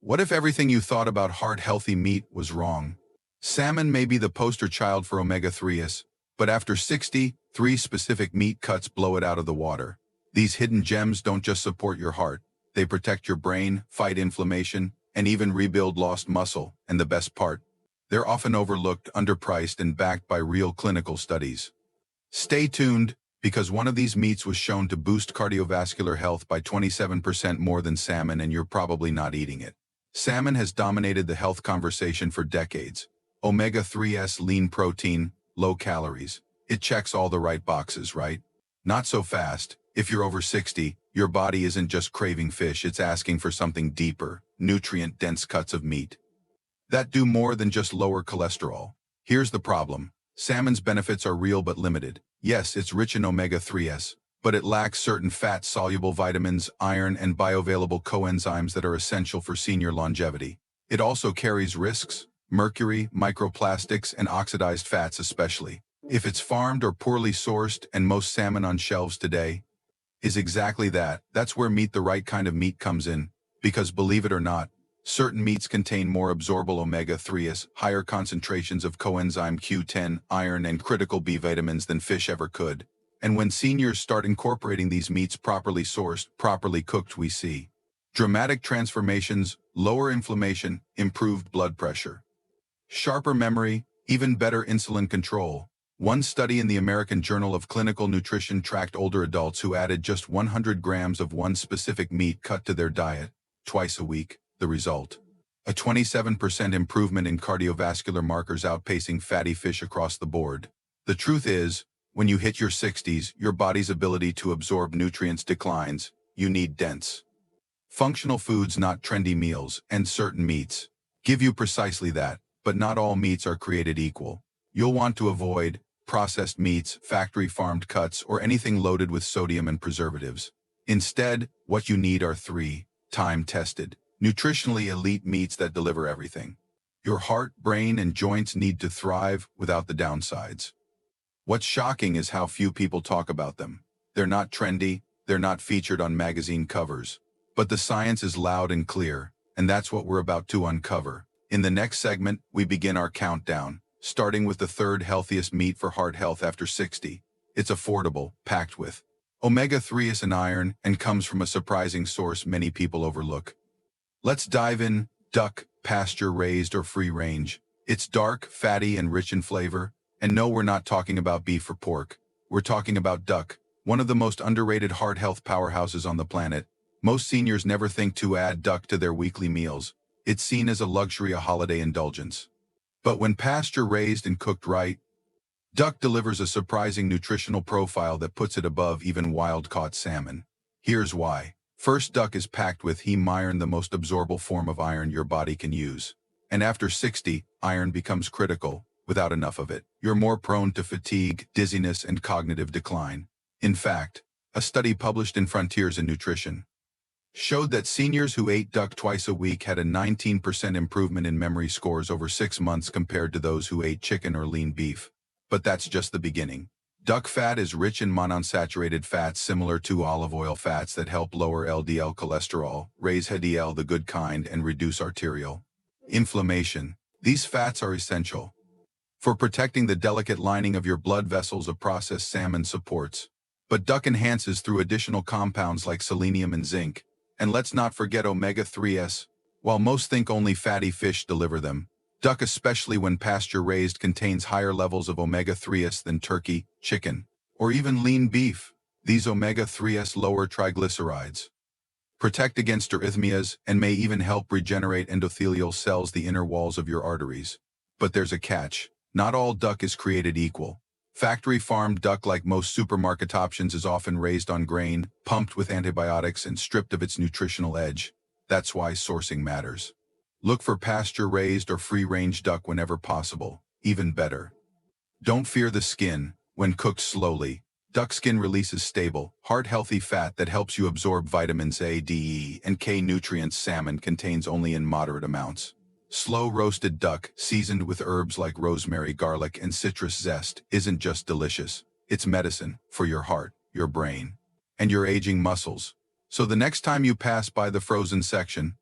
What if everything you thought about heart-healthy meat was wrong? Salmon may be the poster child for omega-3s, but after 60, three specific meat cuts blow it out of the water. These hidden gems don't just support your heart. They protect your brain, fight inflammation, and even rebuild lost muscle. And the best part, they're often overlooked, underpriced, and backed by real clinical studies. Stay tuned, because one of these meats was shown to boost cardiovascular health by 27% more than salmon, and you're probably not eating it. Salmon has dominated the health conversation for decades. Omega-3s, lean protein, low calories. It checks all the right boxes, right? Not so fast. If you're over 60, your body isn't just craving fish, it's asking for something deeper, nutrient-dense cuts of meat that do more than just lower cholesterol. Here's the problem. Salmon's benefits are real but limited. Yes, it's rich in omega-3s, but it lacks certain fat-soluble vitamins, iron, and bioavailable coenzymes that are essential for senior longevity. It also carries risks: mercury, microplastics, and oxidized fats especially. If it's farmed or poorly sourced, and most salmon on shelves today is exactly that. That's where Meat the Right Kind of Meat comes in. Because believe it or not, certain meats contain more absorbable omega-3s, higher concentrations of coenzyme Q10, iron, and critical B vitamins than fish ever could. And when seniors start incorporating these meats properly sourced, properly cooked, we see dramatic transformations: lower inflammation, improved blood pressure, sharper memory, even better insulin control. One study in the American Journal of Clinical Nutrition tracked older adults who added just 100 grams of one specific meat cut to their diet twice a week. The result: a 27% improvement in cardiovascular markers, outpacing fatty fish across the board. The truth is, when you hit your 60s, your body's ability to absorb nutrients declines. You need dense, functional foods, not trendy meals, and certain meats give you precisely that. But not all meats are created equal. You'll want to avoid processed meats, factory-farmed cuts, or anything loaded with sodium and preservatives. Instead, what you need are three time-tested, nutritionally elite meats that deliver everything your heart, brain, and joints need to thrive without the downsides. What's shocking is how few people talk about them. They're not trendy, they're not featured on magazine covers. But the science is loud and clear, and that's what we're about to uncover. In the next segment, we begin our countdown, starting with the third healthiest meat for heart health after 60. It's affordable, packed with omega-3s and iron, and comes from a surprising source many people overlook. Let's dive in. Duck, pasture-raised or free-range. It's dark, fatty, and rich in flavor. And no, we're not talking about beef or pork. We're talking about duck, one of the most underrated heart health powerhouses on the planet. Most seniors never think to add duck to their weekly meals. It's seen as a luxury, a holiday indulgence. But when pasture-raised and cooked right, duck delivers a surprising nutritional profile that puts it above even wild-caught salmon. Here's why. First, duck is packed with heme iron, the most absorbable form of iron your body can use. And after 60, iron becomes critical. Without enough of it, you're more prone to fatigue, dizziness, and cognitive decline. In fact, a study published in Frontiers in Nutrition showed that seniors who ate duck twice a week had a 19% improvement in memory scores over 6 months compared to those who ate chicken or lean beef. But that's just the beginning. Duck fat is rich in monounsaturated fats similar to olive oil, fats that help lower LDL cholesterol, raise HDL, the good kind, and reduce arterial inflammation. These fats are essential for protecting the delicate lining of your blood vessels, a process salmon supports. But duck enhances through additional compounds like selenium and zinc. And let's not forget omega-3s. While most think only fatty fish deliver them, duck, especially when pasture-raised, contains higher levels of omega-3s than turkey, chicken, or even lean beef. These omega-3s lower triglycerides, protect against arrhythmias, and may even help regenerate endothelial cells, the inner walls of your arteries. But there's a catch. Not all duck is created equal. Factory-farmed duck, like most supermarket options, is often raised on grain, pumped with antibiotics, and stripped of its nutritional edge. That's why sourcing matters. Look for pasture-raised or free-range duck whenever possible. Even better, don't fear the skin. When cooked slowly, duck skin releases stable, heart-healthy fat that helps you absorb vitamins A, D, E, and K, nutrients salmon contains only in moderate amounts. Slow-roasted duck, seasoned with herbs like rosemary, garlic, and citrus zest, isn't just delicious. It's medicine for your heart, your brain, and your aging muscles. So the next time you pass by the frozen section,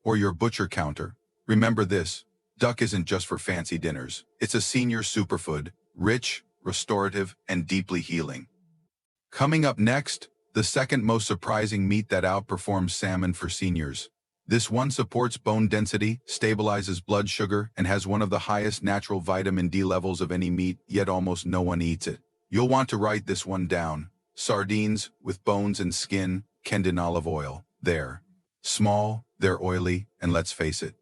or your butcher counter. Remember this, duck isn't just for fancy dinners. It's a senior superfood, rich, restorative, and deeply healing. Coming up next, the second most surprising meat that outperforms salmon for seniors. This one supports bone density, stabilizes blood sugar, and has one of the highest natural vitamin D levels of any meat, yet almost no one eats it. You'll want to write this one down. Sardines, with bones and skin, canned in olive oil. They're small, they're oily, and let's face it,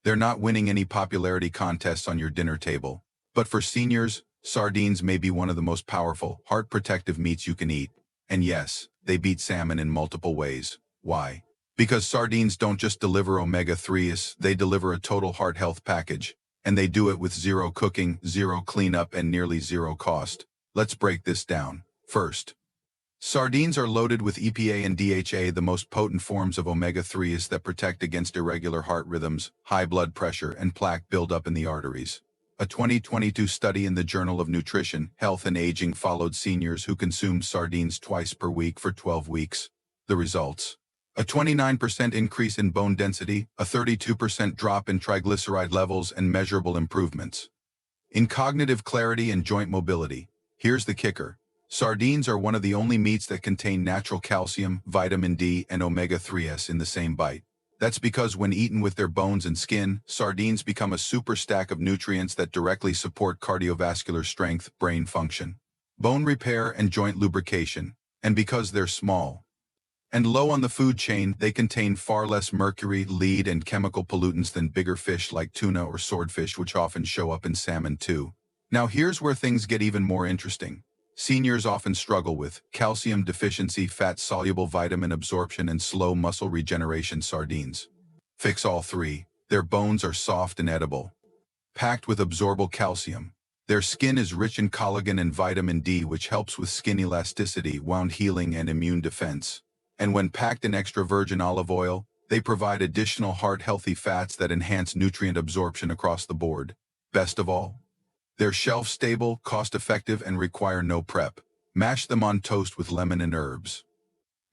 they're not winning any popularity contests on your dinner table. But for seniors, sardines may be one of the most powerful, heart-protective meats you can eat. And yes, they beat salmon in multiple ways. Why? Because sardines don't just deliver omega-3s, they deliver a total heart health package. And they do it with zero cooking, zero cleanup, and nearly zero cost. Let's break this down. First, sardines are loaded with EPA and DHA, the most potent forms of omega-3s that protect against irregular heart rhythms, high blood pressure, and plaque buildup in the arteries. A 2022 study in the Journal of Nutrition, Health and Aging followed seniors who consumed sardines twice per week for 12 weeks. The results: a 29% increase in bone density, a 32% drop in triglyceride levels, and measurable improvements in cognitive clarity and joint mobility. Here's the kicker. Sardines are one of the only meats that contain natural calcium, vitamin D, and omega-3s in the same bite. That's because when eaten with their bones and skin, sardines become a super stack of nutrients that directly support cardiovascular strength, brain function, bone repair, and joint lubrication. And because they're small and low on the food chain, they contain far less mercury, lead, and chemical pollutants than bigger fish like tuna or swordfish, which often show up in salmon too. Now here's where things get even more interesting. Seniors often struggle with calcium deficiency, fat-soluble vitamin absorption, and slow muscle regeneration. Sardines fix all three. Their bones are soft and edible, packed with absorbable calcium. Their skin is rich in collagen and vitamin D, which helps with skin elasticity, wound healing, and immune defense. And when packed in extra virgin olive oil, they provide additional heart-healthy fats that enhance nutrient absorption across the board. Best of all, they're shelf-stable, cost-effective, and require no prep. Mash them on toast with lemon and herbs.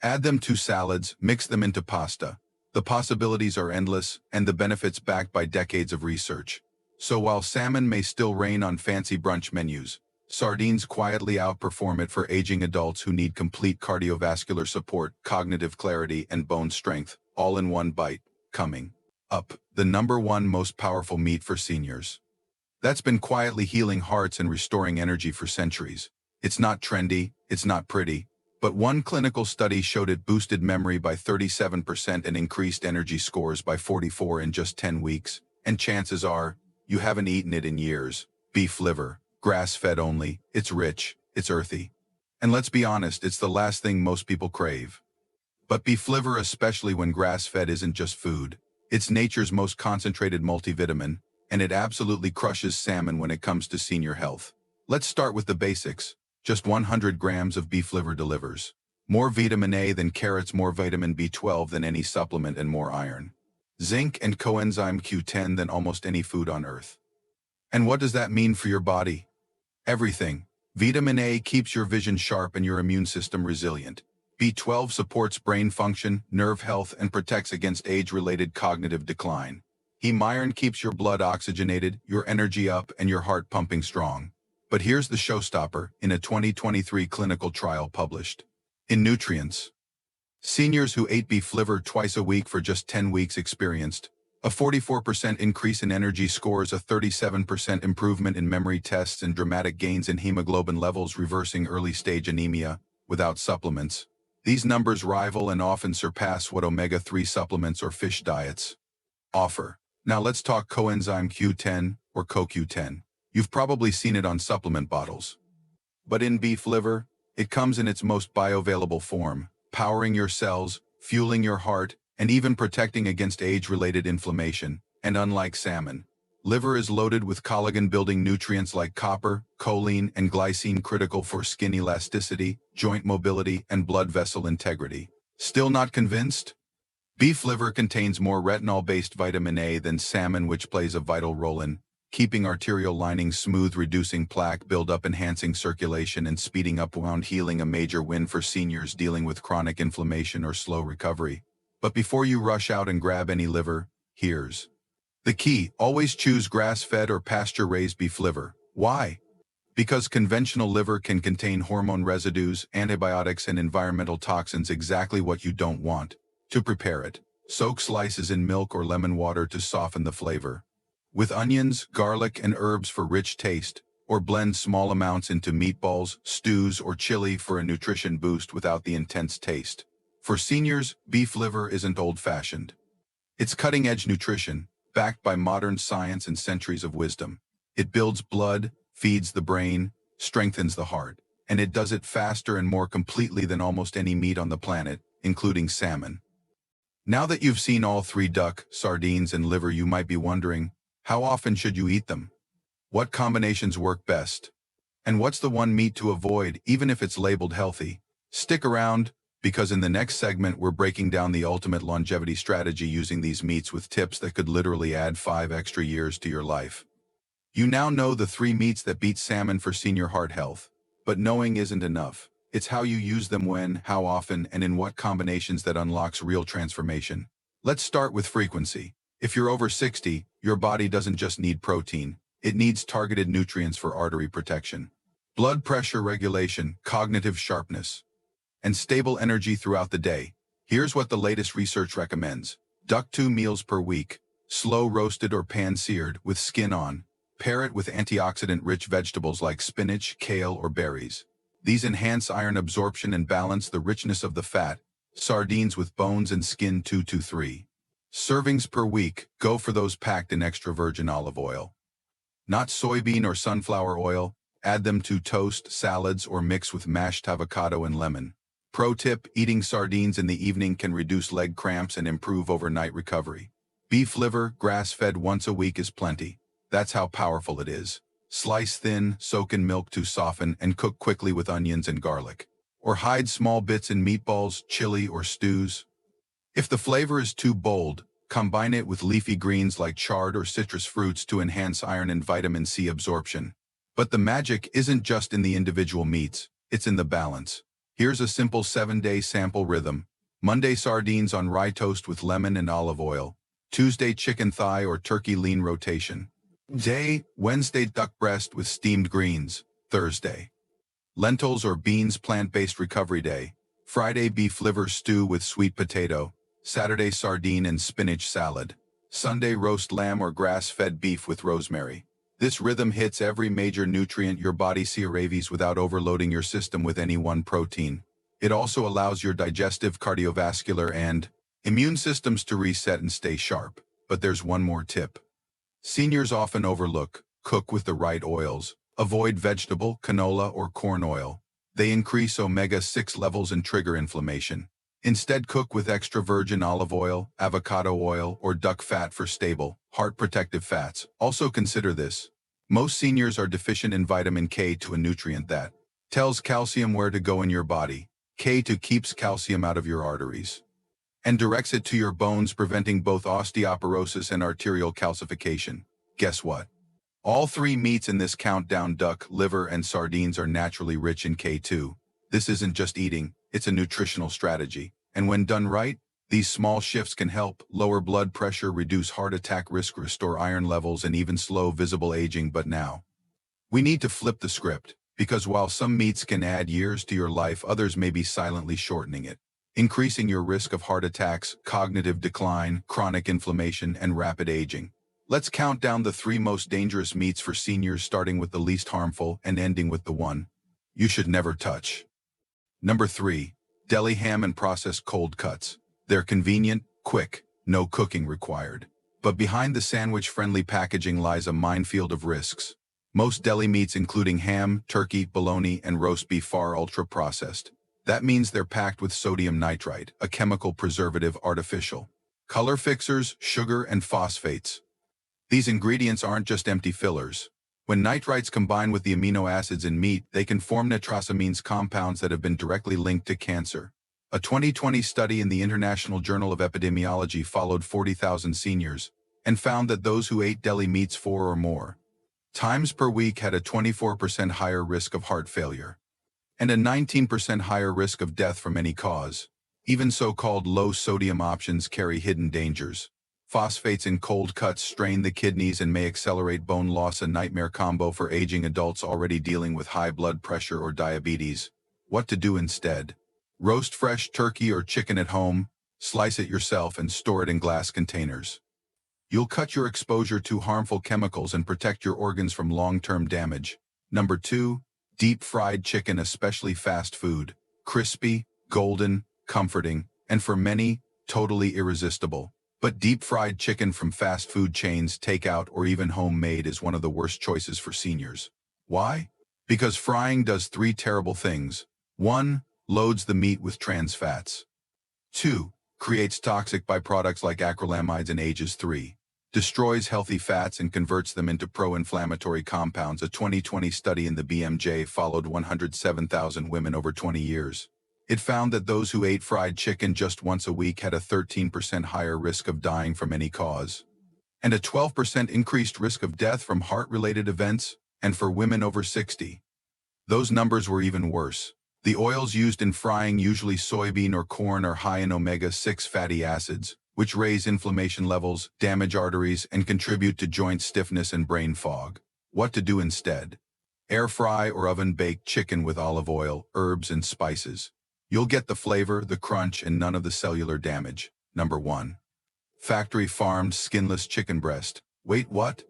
Add them to salads, mix them into pasta. The possibilities are endless, and the benefits backed by decades of research. So while salmon may still reign on fancy brunch menus, sardines quietly outperform it for aging adults who need complete cardiovascular support, cognitive clarity, and bone strength, all in one bite. Coming up, the #1 most powerful meat for seniors that's been quietly healing hearts and restoring energy for centuries. It's not trendy, it's not pretty, but one clinical study showed it boosted memory by 37% and increased energy scores by 44 in just 10 weeks. And chances are, you haven't eaten it in years. Beef liver, grass-fed only, it's rich, it's earthy. And let's be honest, it's the last thing most people crave. But beef liver, especially when grass-fed, isn't just food. It's nature's most concentrated multivitamin, and it absolutely crushes salmon when it comes to senior health. Let's start with the basics. Just 100 grams of beef liver delivers more vitamin A than carrots, more vitamin B12 than any supplement, and more iron, zinc, and coenzyme Q10 than almost any food on earth. And what does that mean for your body? Everything. Vitamin A keeps your vision sharp and your immune system resilient. B12 supports brain function, nerve health, and protects against age-related cognitive decline. Heme iron keeps your blood oxygenated, your energy up, and your heart pumping strong. But here's the showstopper in a 2023 clinical trial published in Nutrients. Seniors who ate beef liver twice a week for just 10 weeks experienced a 44% increase in energy scores, a 37% improvement in memory tests, and dramatic gains in hemoglobin levels, reversing early-stage anemia without supplements. These numbers rival and often surpass what omega-3 supplements or fish diets offer. Now let's talk coenzyme Q10, or CoQ10. You've probably seen it on supplement bottles. But in beef liver, it comes in its most bioavailable form, powering your cells, fueling your heart, and even protecting against age-related inflammation. And unlike salmon, liver is loaded with collagen-building nutrients like copper, choline, and glycine, critical for skin elasticity, joint mobility, and blood vessel integrity. Still not convinced? Beef liver contains more retinol-based vitamin A than salmon, which plays a vital role in keeping arterial linings smooth, reducing plaque buildup, enhancing circulation, and speeding up wound healing, a major win for seniors dealing with chronic inflammation or slow recovery. But before you rush out and grab any liver, here's the key. Always choose grass-fed or pasture-raised beef liver. Why? Because conventional liver can contain hormone residues, antibiotics, and environmental toxins, exactly what you don't want. To prepare it, soak slices in milk or lemon water to soften the flavor. With onions, garlic, and herbs for rich taste, or blend small amounts into meatballs, stews, or chili for a nutrition boost without the intense taste. For seniors, beef liver isn't old-fashioned. It's cutting-edge nutrition, backed by modern science and centuries of wisdom. It builds blood, feeds the brain, strengthens the heart, and it does it faster and more completely than almost any meat on the planet, including salmon. Now that you've seen all three, duck, sardines, and liver, you might be wondering, how often should you eat them? What combinations work best? And what's the one meat to avoid, even if it's labeled healthy? Stick around, because in the next segment we're breaking down the ultimate longevity strategy using these meats with tips that could literally add 5 extra years to your life. You now know the 3 meats that beat salmon for senior heart health. But knowing isn't enough. It's how you use them, when, how often, and in what combinations that unlocks real transformation. Let's start with frequency. If you're over 60, your body doesn't just need protein. It needs targeted nutrients for artery protection, blood pressure regulation, cognitive sharpness, and stable energy throughout the day. Here's what the latest research recommends. Duck 2 meals per week, slow roasted or pan-seared with skin on. Pair it with antioxidant-rich vegetables like spinach, kale, or berries. These enhance iron absorption and balance the richness of the fat. Sardines with bones and skin 2 to 3 servings per week. Go for those packed in extra virgin olive oil, not soybean or sunflower oil. Add them to toast, salads, or mix with mashed avocado and lemon. Pro tip: eating sardines in the evening can reduce leg cramps and improve overnight recovery. Beef liver, grass-fed, once a week is plenty. That's how powerful it is. Slice thin, soak in milk to soften, and cook quickly with onions and garlic. Or hide small bits in meatballs, chili, or stews. If the flavor is too bold, combine it with leafy greens like chard or citrus fruits to enhance iron and vitamin C absorption. But the magic isn't just in the individual meats, it's in the balance. Here's a simple 7-day sample rhythm. Monday, sardines on rye toast with lemon and olive oil. Tuesday, chicken thigh or turkey lean rotation. Wednesday, duck breast with steamed greens. Thursday, lentils or beans, plant-based recovery day. Friday, beef liver stew with sweet potato. Saturday, sardine and spinach salad. Sunday, roast lamb or grass-fed beef with rosemary. This rhythm hits every major nutrient your body craves without overloading your system with any one protein. It also allows your digestive, cardiovascular, and immune systems to reset and stay sharp. But there's one more tip. Seniors often overlook: cook with the right oils. Avoid vegetable, canola, or corn oil. They increase omega-6 levels and trigger inflammation. Instead, cook with extra virgin olive oil, avocado oil, or duck fat for stable, heart-protective fats. Also consider this. Most seniors are deficient in vitamin K2, a nutrient that tells calcium where to go in your body. K2 keeps calcium out of your arteries and directs it to your bones, preventing both osteoporosis and arterial calcification. Guess what? All 3 meats in this countdown, duck, liver, and sardines, are naturally rich in K2. This isn't just eating, it's a nutritional strategy. And when done right, these small shifts can help lower blood pressure, reduce heart attack risk, restore iron levels, and even slow visible aging. But now, we need to flip the script, because while some meats can add years to your life, others may be silently shortening it, increasing your risk of heart attacks, cognitive decline, chronic inflammation, and rapid aging. Let's count down the 3 most dangerous meats for seniors, starting with the least harmful and ending with the one you should never touch. Number 3. Deli ham and processed cold cuts. They're convenient, quick, no cooking required. But behind the sandwich-friendly packaging lies a minefield of risks. Most deli meats, including ham, turkey, bologna, and roast beef, are ultra-processed. That means they're packed with sodium nitrite, a chemical preservative, artificial color fixers, sugar, and phosphates. These ingredients aren't just empty fillers. When nitrites combine with the amino acids in meat, they can form nitrosamines, compounds that have been directly linked to cancer. A 2020 study in the International Journal of Epidemiology followed 40,000 seniors and found that those who ate deli meats 4 or more times per week had a 24% higher risk of heart failure and a 19% higher risk of death from any cause. Even so-called low-sodium options carry hidden dangers. Phosphates in cold cuts strain the kidneys and may accelerate bone loss, a nightmare combo for aging adults already dealing with high blood pressure or diabetes. What to do instead? Roast fresh turkey or chicken at home, slice it yourself and store it in glass containers. You'll cut your exposure to harmful chemicals and protect your organs from long-term damage. Number 2, deep-fried chicken, especially fast food. Crispy, golden, comforting, and for many, totally irresistible. But deep-fried chicken from fast food chains, takeout, or even homemade is one of the worst choices for seniors. Why? Because frying does 3 terrible things. 1. Loads the meat with trans fats. 2. Creates toxic byproducts like acrylamides and ages. 3. Destroys healthy fats and converts them into pro-inflammatory compounds. A 2020 study in the BMJ followed 107,000 women over 20 years. It found that those who ate fried chicken just once a week had a 13% higher risk of dying from any cause, and a 12% increased risk of death from heart-related events, and for women over 60. Those numbers were even worse. The oils used in frying, usually soybean or corn, are high in omega-6 fatty acids, which raise inflammation levels, damage arteries, and contribute to joint stiffness and brain fog. What to do instead? Air fry or oven-bake chicken with olive oil, herbs, and spices. You'll get the flavor, the crunch, and none of the cellular damage. Number 1. Factory-farmed skinless chicken breast. Wait, what?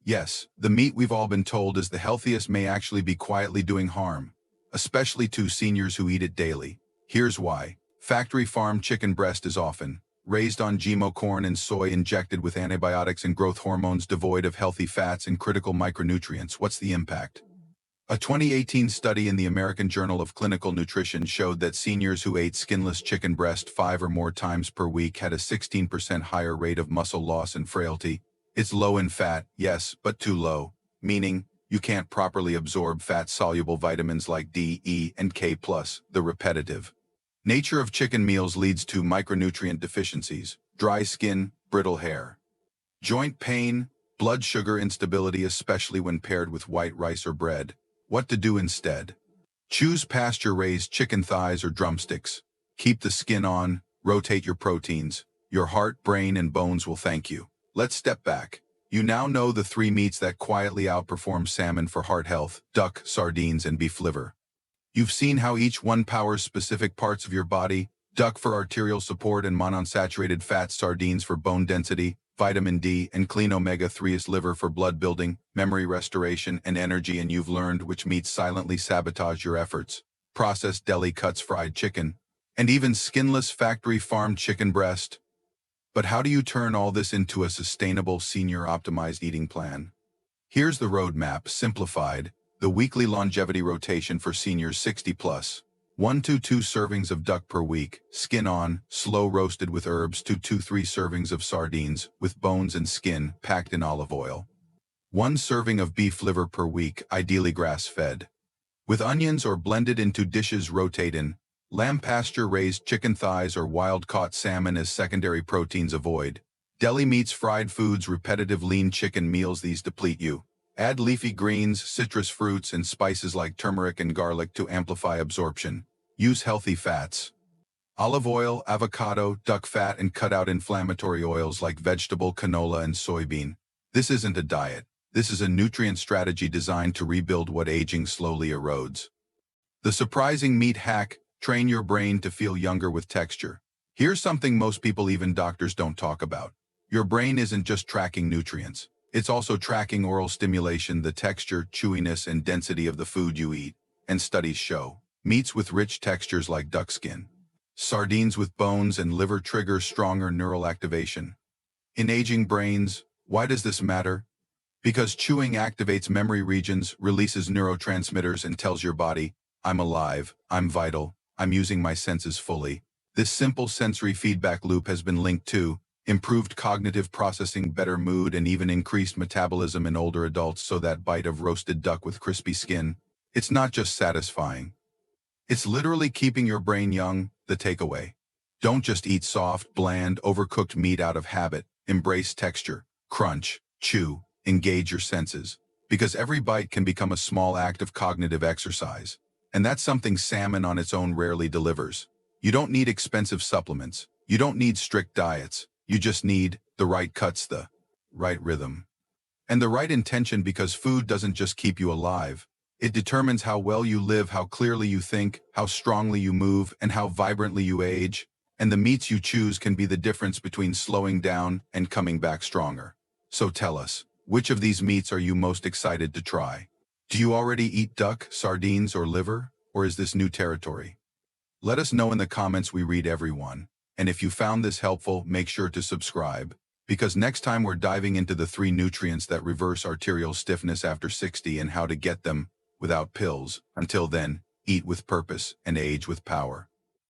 Yes, the meat we've all been told is the healthiest may actually be quietly doing harm, especially to seniors who eat it daily. Here's why. Factory-farmed chicken breast is often raised on GMO corn and soy, injected with antibiotics and growth hormones, devoid of healthy fats and critical micronutrients. What's the impact? A 2018 study in the American Journal of Clinical Nutrition showed that seniors who ate skinless chicken breast 5 or more times per week had a 16% higher rate of muscle loss and frailty. It's low in fat, yes, but too low, meaning you can't properly absorb fat-soluble vitamins like D, E, and K+. The repetitive nature of chicken meals leads to micronutrient deficiencies, dry skin, brittle hair, joint pain, blood sugar instability, especially when paired with white rice or bread. What to do instead? Choose pasture-raised chicken thighs or drumsticks. Keep the skin on, rotate your proteins. Your heart, brain, and bones will thank you. Let's step back. You now know the 3 meats that quietly outperform salmon for heart health: duck, sardines, and beef liver. You've seen how each one powers specific parts of your body: duck for arterial support and monounsaturated fats, sardines for bone density, vitamin D, and clean omega-3s, liver for blood building, memory restoration, and energy. And you've learned which meats silently sabotage your efforts: processed deli cuts, fried chicken, and even skinless factory-farmed chicken breast. But how do you turn all this into a sustainable, senior-optimized eating plan? Here's the roadmap, simplified: the weekly longevity rotation for seniors 60+. 1 to 2 servings of duck per week, skin on, slow roasted with herbs. 2 to 3 servings of sardines, with bones and skin, packed in olive oil. 1 serving of beef liver per week, ideally grass-fed, with onions or blended into dishes. Rotate in lamb, pasture-raised chicken thighs, or wild-caught salmon as secondary proteins. Avoid deli meats, fried foods, repetitive lean chicken meals. These deplete you. Add leafy greens, citrus fruits, and spices like turmeric and garlic to amplify absorption. Use healthy fats: olive oil, avocado, duck fat, and cut out inflammatory oils like vegetable canola and soybean. This isn't a diet. This is a nutrient strategy designed to rebuild what aging slowly erodes. The surprising meat hack: train your brain to feel younger with texture. Here's something most people, even doctors, don't talk about. Your brain isn't just tracking nutrients. It's also tracking oral stimulation, the texture, chewiness, and density of the food you eat. And studies show meats with rich textures like duck skin, sardines with bones, and liver trigger stronger neural activation. In aging brains, why does this matter? Because chewing activates memory regions, releases neurotransmitters, and tells your body, I'm alive, I'm vital, I'm using my senses fully. This simple sensory feedback loop has been linked to improved cognitive processing, better mood, and even increased metabolism in older adults. So that bite of roasted duck with crispy skin, it's not just satisfying. It's literally keeping your brain young. The takeaway: don't just eat soft, bland, overcooked meat out of habit. Embrace texture, crunch, chew, engage your senses. Because every bite can become a small act of cognitive exercise. And that's something salmon on its own rarely delivers. You don't need expensive supplements. You don't need strict diets. You just need the right cuts, the right rhythm, and the right intention, because food doesn't just keep you alive. It determines how well you live, how clearly you think, how strongly you move, and how vibrantly you age. And the meats you choose can be the difference between slowing down and coming back stronger. So tell us, which of these meats are you most excited to try? Do you already eat duck, sardines, or liver? Or is this new territory? Let us know in the comments. We read everyone. And if you found this helpful, make sure to subscribe, because next time we're diving into the 3 nutrients that reverse arterial stiffness after 60 and how to get them without pills. Until then, eat with purpose and age with power.